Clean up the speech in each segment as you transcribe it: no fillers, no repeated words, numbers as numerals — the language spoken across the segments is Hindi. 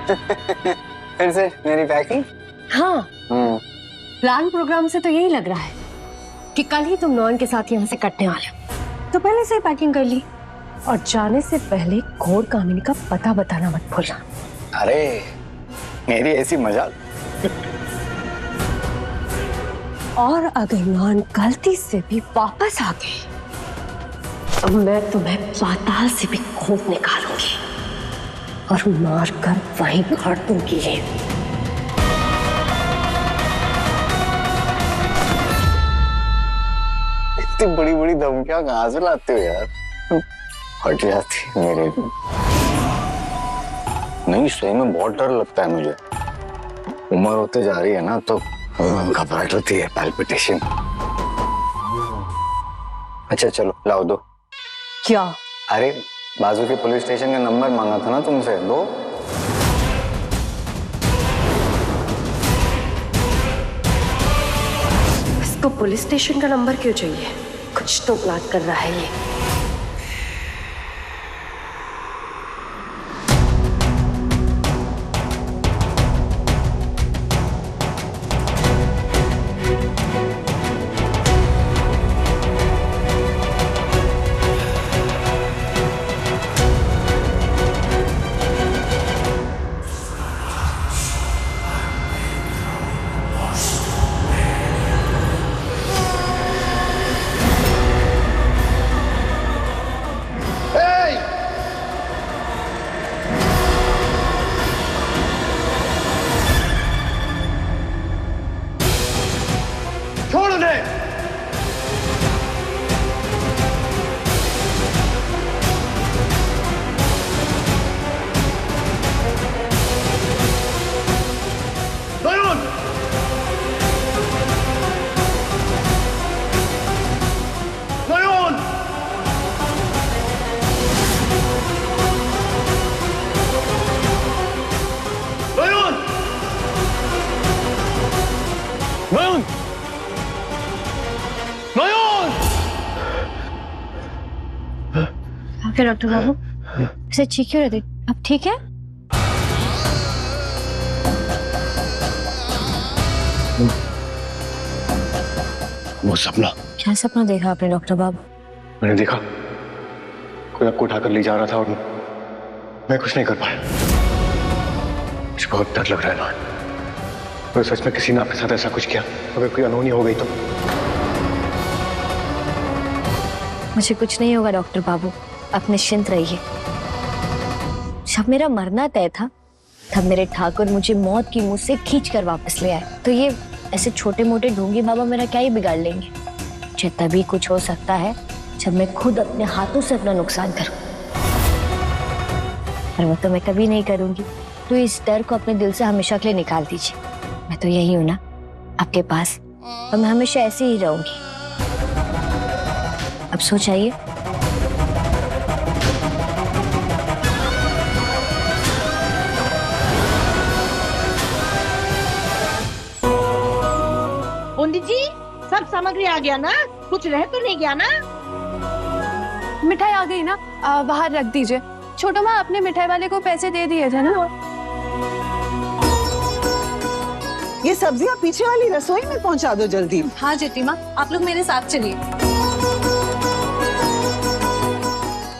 फिर से मेरी पैकिंग? हाँ, प्लान प्रोग्राम से तो यही लग रहा है कि कल ही तुम नॉन के साथ यहाँ से कटने वाले हो, तो पहले से ही पैकिंग कर ली। और जाने से पहले घोर कामिनी का पता बताना मत भूलना। अरे मेरी ऐसी मजाक। और अगर नॉन गलती से भी वापस आ गए तो मैं तुम्हें पाताल से भी खोद निकालूंगी और मार कर वहीं गाड़ दूंगी। इतनी बड़ी बड़ी धमकियां कहाँ से लाते हो यार? हट जाती मेरे को। नहीं, सही में बहुत डर लगता है मुझे। उम्र होते जा रही है ना तो घबराहट होती है, पैल्पिटेशन। अच्छा चलो लाओ दो। क्या? अरे बाजू के पुलिस स्टेशन का नंबर मांगा था ना तुमसे, दो। इसको पुलिस स्टेशन का नंबर क्यों चाहिए? कुछ तो प्लान कर रहा है ये। फिर डॉक्टर बाबू इसे चीख क्यों रहे थे? अब ठीक है? वो सपना। क्या सपना देखा आपने डॉक्टर बाबू? मैंने देखा कोई आपको उठाकर ले जा रहा था और मैं कुछ नहीं कर पाया। मुझे बहुत डर लग रहा है ना। अगर सच में किसी ने आपके साथ ऐसा कुछ किया, अगर कोई अनहोनी हो गई तो? मुझे कुछ नहीं होगा डॉक्टर बाबू, आप निश्चिंत रहिए। जब मेरा मरना तय था तब मेरे ठाकुर मुझे मौत की मुंह से खींच कर वापस ले आए, तो ये ऐसे छोटे मोटे ढोंगी बाबा मेरा क्या ही बिगाड़ लेंगे। मुझे तभी कुछ हो सकता है जब मैं खुद अपने हाथों से अपना नुकसान करूं, और वो तो मैं कभी नहीं करूंगी। तो इस डर को अपने दिल से हमेशा के लिए निकाल दीजिए। मैं तो यही हूं ना आपके पास, और मैं हमेशा ऐसे ही रहूंगी। अब सो जाइए। पंडित जी, सब सामग्री आ गया ना? कुछ रह तो नहीं गया ना? मिठाई आ गई ना, बाहर रख दीजिए। छोटो माँ, अपने मिठाई वाले को पैसे दे दिए थे ना? ये सब्जियां पीछे वाली रसोई में पहुंचा दो जल्दी। हाँ जेठी माँ, आप लोग मेरे साथ चलिए।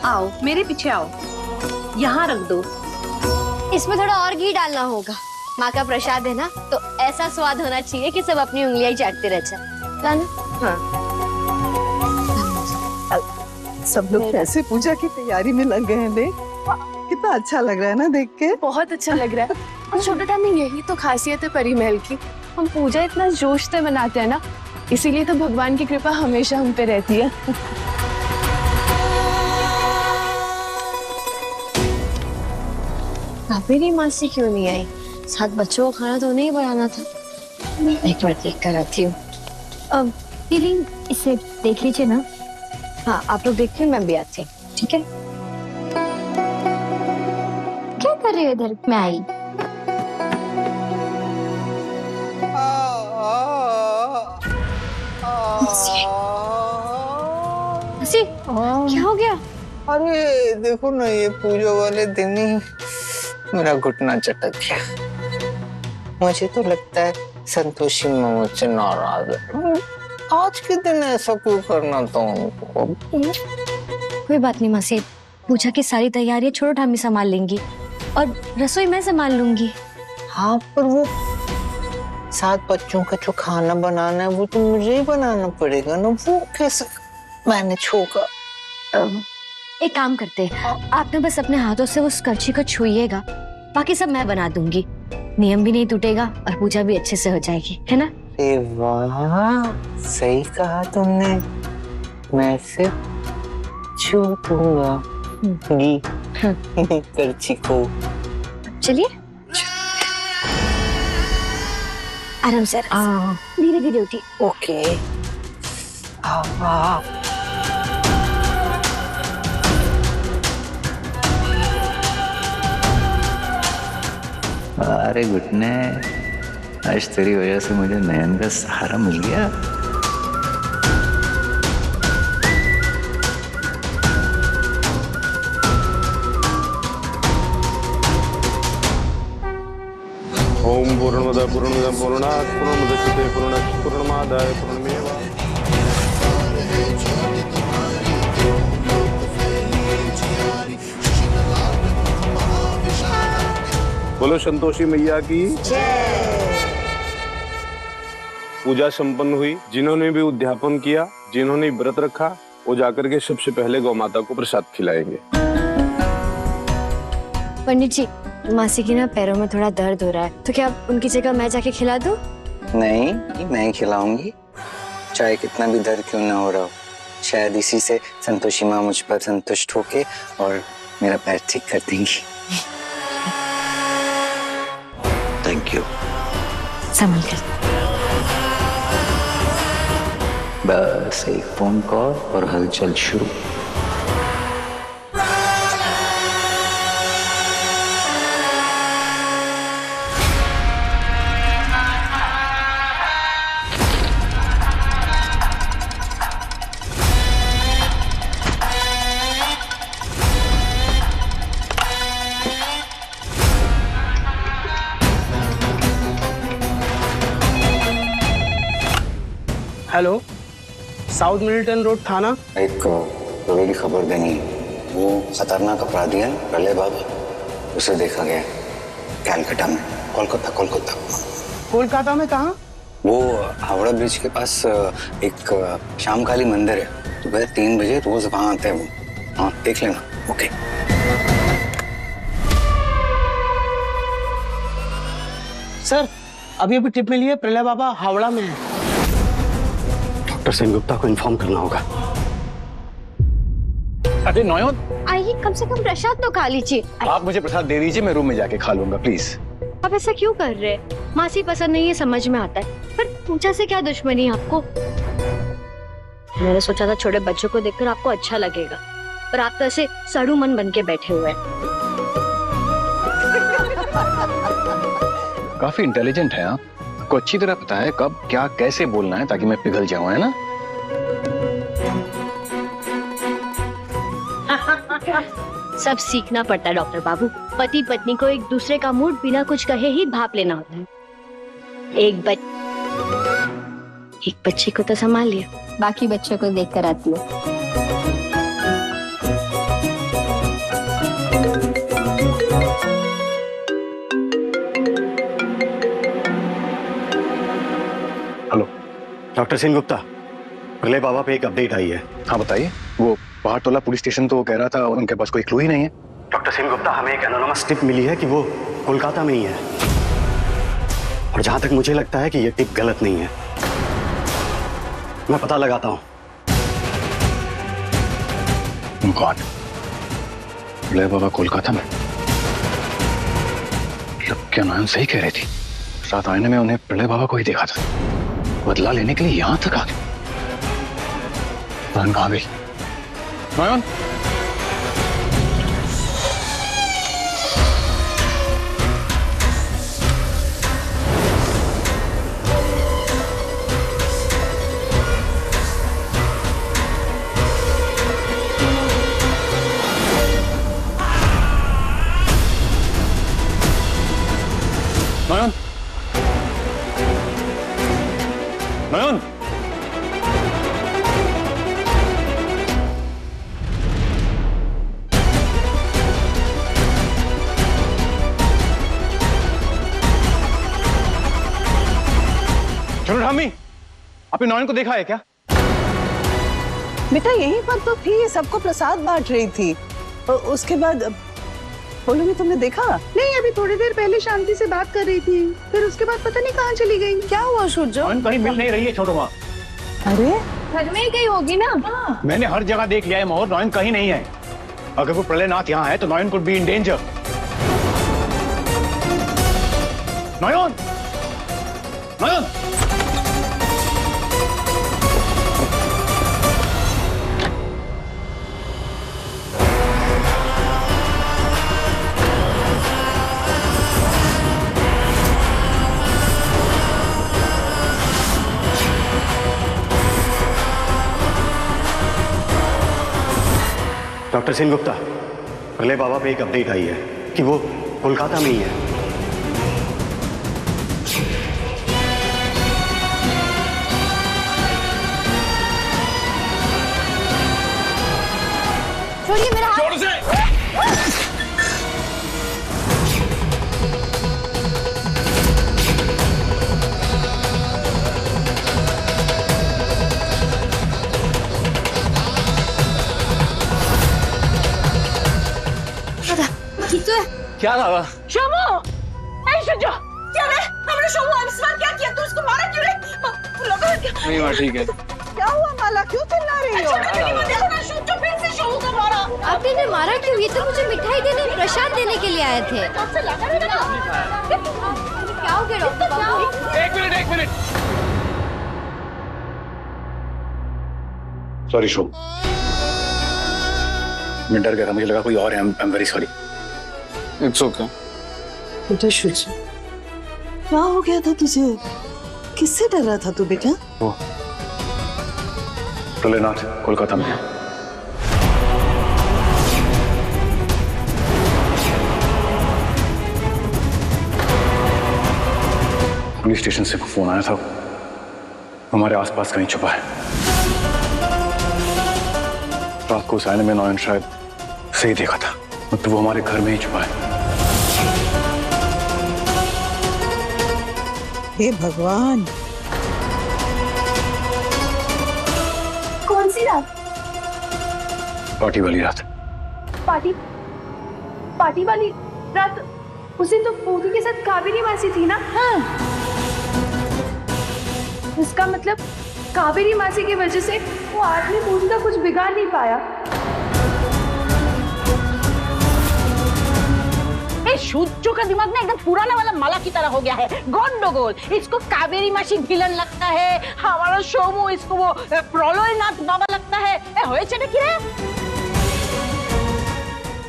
आओ मेरे पीछे आओ, यहाँ रख दो। इसमें थोड़ा और घी डालना होगा। माँ का प्रसाद है ना, तो ऐसा स्वाद होना चाहिए कि सब अपनी उंगलियां ही चाटते रह जाए। हाँ। सब लोग कैसे पूजा की तैयारी में लग गए हैं। देख कितना अच्छा लग रहा है ना देख के। बहुत अच्छा लग रहा है। और छोटा टाइम, यही तो खासियत है परी महल की। हम पूजा इतना जोश से मनाते हैं ना, इसीलिए तो भगवान की कृपा हमेशा हम पे रहती है। मेरी मासी क्यों नहीं आई? साथ बच्चों को खाना तो नहीं बनाना था। एक बार देख कर आती हूँ। अब दीदी इसे देख लीजिए ना। हाँ आप लोग देखिए, मैं भी आती हूँ। ठीक है? क्या कर रही हो इधर? मैं आई। मासी, क्या हो गया? अरे देखो ना, ये पूजा वाले दिन ही मेरा घुटना चटक गया। मुझे तो लगता है संतोषी मुझसे नाराज है। आज के दिन ऐसा क्यों करना था उनको? कोई बात नहीं मासी, पूजा की सारी तैयारियां छोड़ो, ठामी संभाल लेंगी और रसोई मैं संभाल लूंगी। हाँ, पर वो 7 बच्चों का जो खाना बनाना है वो तो मुझे ही बनाना पड़ेगा ना। वो कैसे मैनेज होगा? एक काम करते हैं, आप ना बस अपने हाथों से उस करछी को छुइएगा, बाकी सब मैं बना दूंगी। नियम भी नहीं टूटेगा और पूजा भी अच्छे से हो जाएगी, है ना? अरे वाह, सही कहा तुमने। मैं सिर्फ छू दूंगा करछी को। चलिए आराम से, धीरे धीरे उठी। ओके। अरे घुटने, आज तेरी वजह से मुझे नयन का सहारा मिल गया। ओम पूर्णमद पूर्णमिदं पूर्णात् पूर्णमुदच्यते पूर्णस्य पूर्णमादाय पूर्णमेवावशिष्यते। बोलो संतोषी मैया की पूजा संपन्न हुई। जिन्होंने भी उद्यापन किया, जिन्होंने व्रत रखा, वो जाकर के सबसे पहले गौ माता को प्रसाद खिलाएंगे। पंडित जी, मासी की ना पैरों में थोड़ा दर्द हो रहा है, तो क्या उनकी जगह मैं जाके खिला दूं? नहीं, मैं ही खिलाऊंगी, चाहे कितना भी दर्द क्यों ना हो रहा हो। शायद इसी से संतोषी माँ मुझ पर संतुष्ट होके और मेरा पैर ठीक कर देंगी। Thank you. संभल कर। बस एक फोन कॉल और हलचल शुरू। हेलो, साउथ मिल्टन रोड थाना। एक जरूरी खबर देनी है। वो खतरनाक अपराधी है प्रलय बाबा, उसे देखा गया कैलकाटा में। कोलकाता कोलकाता में कहाँ? वो हावड़ा ब्रिज के पास एक शामकाली मंदिर है, सुबह 3 बजे रोज वहां आते हैं वो। हाँ, देख लेना। ओके। सर, अभी टिप मिली है, प्रलय बाबा हावड़ा में है। डॉक्टर सेनगुप्ता को इन्फॉर्म करना होगा। अरे नयन, आइए, कम से कम प्रसाद तो खा लीजिए। आप मुझे प्रसाद दे दीजिए, मैं रूम में जाके खा लूंगा प्लीज। आप ऐसा क्यों कर रहे हैं? मासी पसंद नहीं है, समझ में आता है, पर पूजा से क्या दुश्मनी है आपको? मैंने सोचा था छोटे बच्चों को देखकर आपको अच्छा लगेगा, पर आप तो ऐसे सड़ू मन बन के बैठे हुए हैं। काफी इंटेलिजेंट है आप, आपको अच्छी तरह पता है कब क्या कैसे बोलना है ताकि मैं पिघल जाऊं, है ना? सब सीखना पड़ता है डॉक्टर बाबू। पति पत्नी को एक दूसरे का मूड बिना कुछ कहे ही भाप लेना होता है। एक बच्चे को तो संभाल लिया, बाकी बच्चों को देख कर आती हूँ। हेलो, डॉक्टर सेनगुप्ता, प्रलय बाबा पे एक अपडेट आई है। हाँ बताइए। वो पहाड़टोला पुलिस स्टेशन तो कह रहा था उनके पास कोई क्लू ही नहीं है। डॉक्टर सेनगुप्ता, हमें एक एनोनिमस टिप मिली है कि वो कोलकाता में ही है, और जहां तक मुझे लगता है कि ये टिप गलत नहीं है। मैं पता लगाता हूँ। कौन? प्रलय बाबा कोलकाता में? क्या नयन सही कह रही थी? रात आईने में उन्हें प्रलय बाबा को ही देखा था। बदला लेने के लिए यहां तक आ गए। नयन कहाँ गई? नयन? नयन, नयन, चलो ठामी, आपने नयन को देखा है क्या? बेटा यही पर तो थी, सबको प्रसाद बांट रही थी। और उसके बाद बोलो भी तुमने देखा? नहीं, अभी थोड़ी देर पहले शांति से बात कर रही थी, फिर उसके बाद पता नहीं कहाँ चली गई। क्या हुआ सूरज? नयन कहीं मिल नहीं रही है छोटू माँ। अरे घर में ही गई होगी ना। मैंने हर जगह देख लिया है मोहर, नयन कहीं नहीं है। अगर वो प्रलयनाथ यहाँ है तो Nayan could be in danger. Nayan, Nayan, doctor Singh Gupta, Pralay Baba पे एक अपडेट आई है कि वो कोलकाता में ही है। छोड़िए मेरा हाथ। क्या था? शोमू, ऐ शुजो, क्या रे? हमने शोमू अनिस्वार क्या किया? तू उसको मारा क्यों रे? नहीं माँ ठीक है। क्या हुआ माला, क्यों चिल्ला रही हो? देखो ना, शुजो फिर से शोमू को मारा। आपने इन्हें मारा क्यों? ये तो मुझे मिठाई देने, प्रसाद देने के लिए आए थे। आपसे लगा रहे ना? क्या हो गया डॉक्टर बाबू? एक मिनट। सॉरी शोभ, मैं डर गया था, मुझे लगा कोई और है। I am very sorry. It's okay. बेटा शुजो, क्या हो गया था तुझे? किससे डर रहा था तू बेटा? वो प्रलयनाथ कोलकाता में है। पुलिस स्टेशन से फोन आया था, हमारे आसपास कहीं छुपा है। रात को उस आईने में नयन शायद सही देखा था, मतलब वो हमारे घर में ही छुपा है। हे भगवान, कौन सी रात? पार्टी वाली रात। पार्टी वाली रात? उस दिन तो पूरी के साथ कावेरी मासी थी ना? हाँ। इसका मतलब कावेरी मासी की वजह से वो आदमी पूरी का कुछ बिगाड़ नहीं पाया। शुजो का दिमाग ना एकदम पुराना वाला माला की तरह हो गया है, गोंडोगोल। इसको कावेरी मासी विलन लगता है, हमारा शोमू इसको वो प्रलयनाथ बाबा लगता है। होए चले कि रे?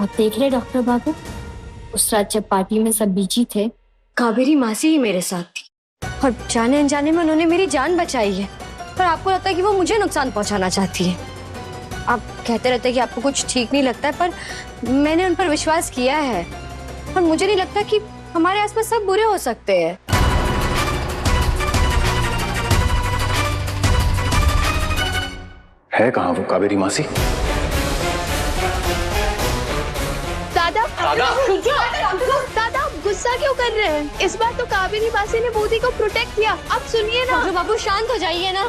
आप देख रहे डॉक्टर बाबू, उस रात जब पार्टी में सब बिजी थे, कावेरी मासी ही मेरे साथ थी और जाने अनजाने में उन्होंने मेरी जान बचाई है। पर आपको लगता है कि वो मुझे नुकसान पहुंचाना चाहती है। आप कहते रहते हैं कि आपको कुछ ठीक नहीं लगता है, पर मैंने उन पर विश्वास किया है और मुझे नहीं लगता कि हमारे आसपास सब बुरे हो सकते हैं। है कहाँ वो कावेरी मासी? दादा, दादा आप गुस्सा क्यों कर रहे हैं? इस बार तो कावेरी मासी ने बूदी को प्रोटेक्ट किया। आप सुनिए ना। जो बाबू शांत हो जाइए ना।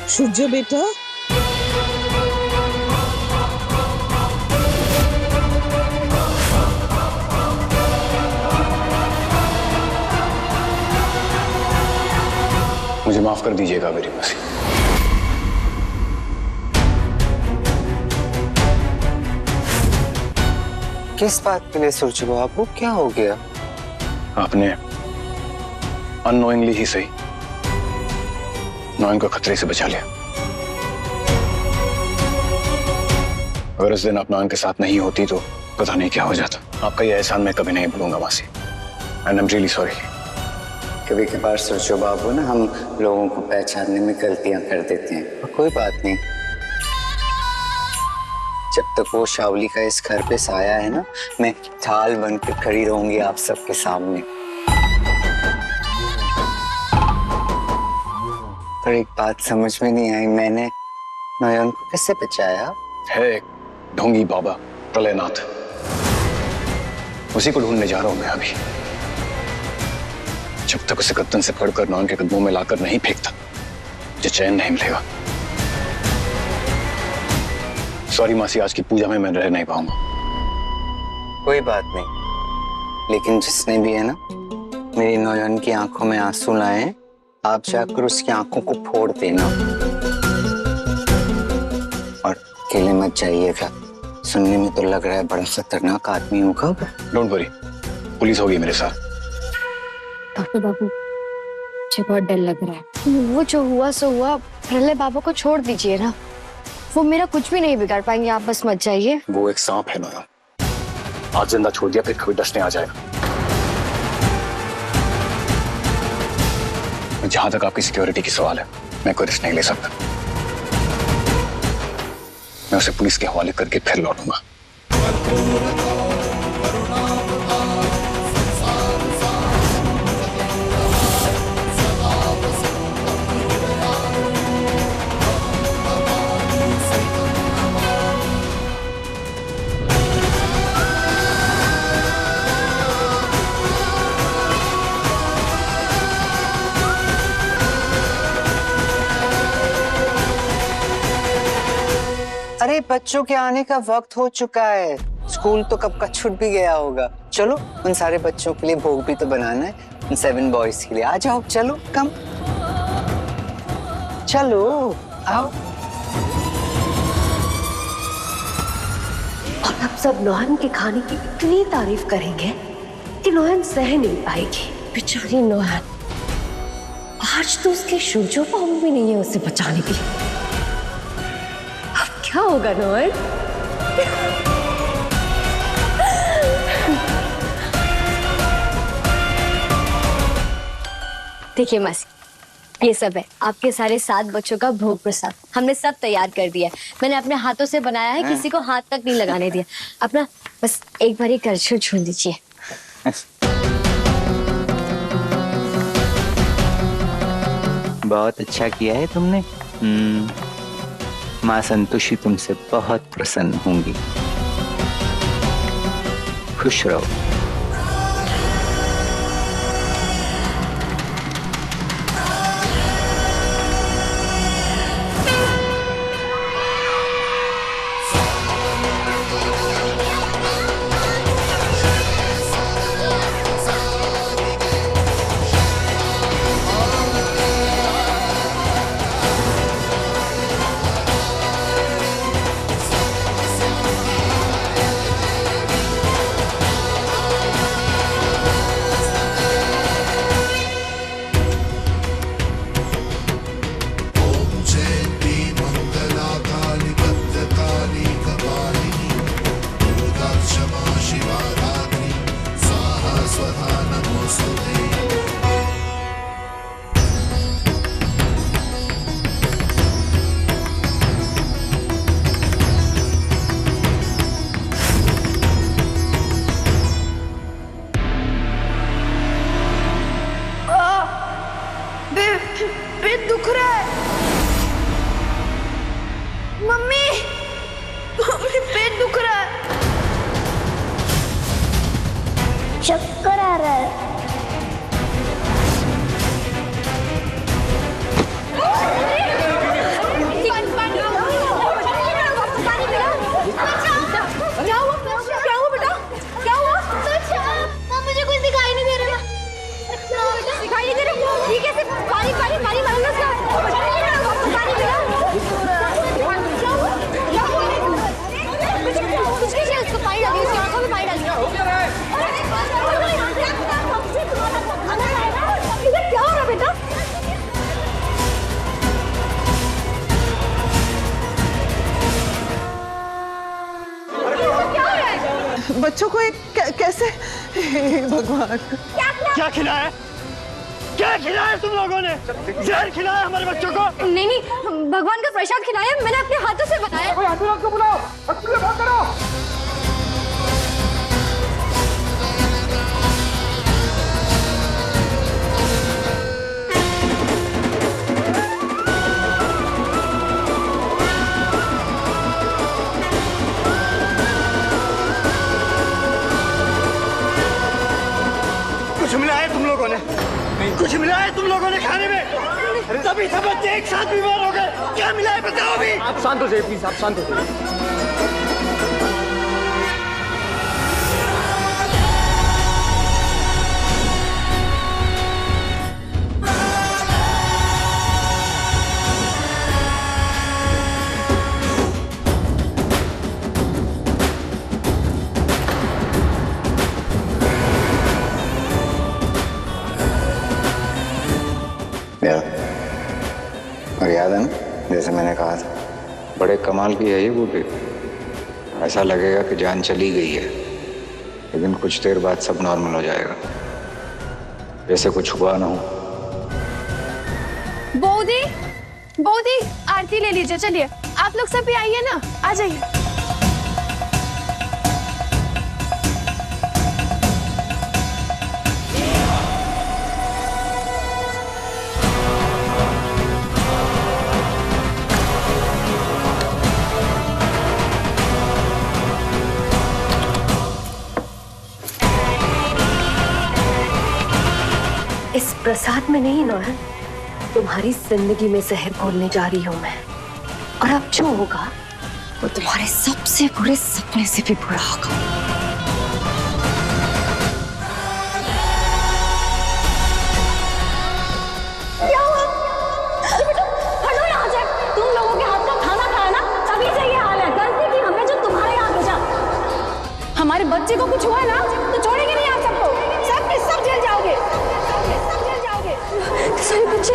शुजो बेटा, मुझे माफ कर दीजिएगा कावेरी मासी। किस बात के लिए सोच रहे हो? आपको क्या हो गया? आपने अननोइंगली ही सही नयन को खतरे से बचा लिया। अगर उस दिन आप नयन के साथ नहीं होती तो पता नहीं क्या हो जाता। आपका ये एहसान मैं कभी नहीं भूलूंगा मासी। And I am really sorry. कभी कभार सोचो बाबू ना, हम लोगों को पहचानने में गलतियां कर देते हैं। कोई बात नहीं, जब तक वो शावली का इस घर पे साया है ना, मैं ढाल बन के खड़ी रहूंगी आप सबके सामने। पर एक बात समझ में नहीं आई, मैंने नयन को कैसे बचाया? है एक ढोंगी बाबा प्रलयनाथ, उसी को ढूंढने जा रहा हूं मैं अभी। जब तक उसे गर्दन से पकड़कर नयन के कदमों में लाकर नहीं फेंकता, मुझे चैन नहीं मिलेगा। सॉरी मासी, आज की पूजा में मैं रह नहीं पाऊंगा। कोई बात नहीं, लेकिन जिसने भी है ना मेरी नयन की आंखों में आंसू लाए, आप जाकर उसकी आंखों को फोड़ देना। और अकेले मत जाइएगा, सुनने में तो लग रहा है बड़ा खतरनाक आदमी होगा। डोंट वरी, पुलिस होगी मेरे साथ। डॉक्टर बाबू, मुझे बहुत डर लग रहा है। वो जो हुआ सो हुआ, प्रलय बाबा को छोड़ दीजिए ना, वो मेरा कुछ भी नहीं बिगाड़ पाएंगे, आप बस मत जाइए। वो एक सांप है नयन, आज जिंदा छोड़ दिया फिर कभी डसने आ जाएगा। जहां तक आपकी सिक्योरिटी की सवाल है, मैं कोई रिस्क नहीं ले सकता। मैं उसे पुलिस के हवाले करके फिर लौटूंगा। अरे बच्चों के आने का वक्त हो चुका है, स्कूल तो कब का छूट भी गया होगा। चलो उन सारे बच्चों के लिए भोग भी तो बनाना है, उन 7 बॉयज के लिए। आ जाओ, चलो कम, चलो आओ। और अब सब नोहन के खाने की इतनी तारीफ करेंगे कि नोहन सह नहीं पाएगी। बेचारी नोहन, आज तो उसके शूजों पाँव भी नहीं है उसे बचाने के लिए। अब क्या होगा नोहन? देखिए मासी, ये सब है आपके सारे 7 बच्चों का भोग प्रसाद। हमने सब तैयार कर दिया है, मैंने अपने हाथों से बनाया है, किसी को हाथ तक नहीं लगाने दिया। अपना बस एक बार ये करछुल छू दीजिए। बहुत अच्छा किया है तुमने। माँ संतोषी तुमसे बहुत प्रसन्न होंगी। खुश रहो। पेट दुख रहा है। मम्मी, मम्मी पेट दुख रहा है। चक्कर आ रहा है। क्या हुआ बेटा? क्या हुआ? मुझे कुछ दिखाई नहीं दे रहा। दिखाई नहीं दे रहा? ठीक है, पानी पानी पानी मारना उसका। पानी पिला। कुछ नहीं चाहिए उसको, पानी डालिए उसकी आंखों में, पानी डालिए। क्या हो रहा बेटा? बच्चों को कैसे? भगवान, क्या खिलाया? क्या खिलाया तुम लोगों ने? जहर खिलाया हमारे बच्चों को? नहीं नहीं, भगवान का प्रसाद खिलाया, मैंने अपने हाथों से बनाया। एम्बुलेंस को बुलाओ, फोन करो। तुम लोगों ने? कुछ मिला है तुम लोगों ने खाने में? तभी सब बच्चे एक साथ बीमार हो गए। क्या मिला है बताओ अभी। आप शांत हो जाइए प्लीज, आप शांत हो जाइए। और याद है ना, जैसे मैंने कहा था, बड़े कमाल की है ये बूटी। ऐसा लगेगा कि जान चली गई है, लेकिन कुछ देर बाद सब नॉर्मल हो जाएगा, जैसे कुछ हुआ ना हो। बौदी आरती ले लीजिए। चलिए आप लोग सब भी आइए ना, आ जाइए। इस प्रसाद में नहीं नौहन, तुम्हारी जिंदगी में जहर घोलने जा रही हूं मैं। और अब जो होगा वो तुम्हारे सबसे बुरे सपने से भी बुरा होगा। क्या हुआ? अरे बेटा हटो यहाँ से। तुम लोगों के हाथ का खाना खाया ना, तभी से ये हाल है। गलती की हमने जो तुम्हारे यहाँ भेजा। हमारे बच्चे को कुछ हुआ ना तो छोड़ेंगे नहीं आप सबको। सब के सब जेल जाओगे, सब जेल जाओगे। सारे बच्चे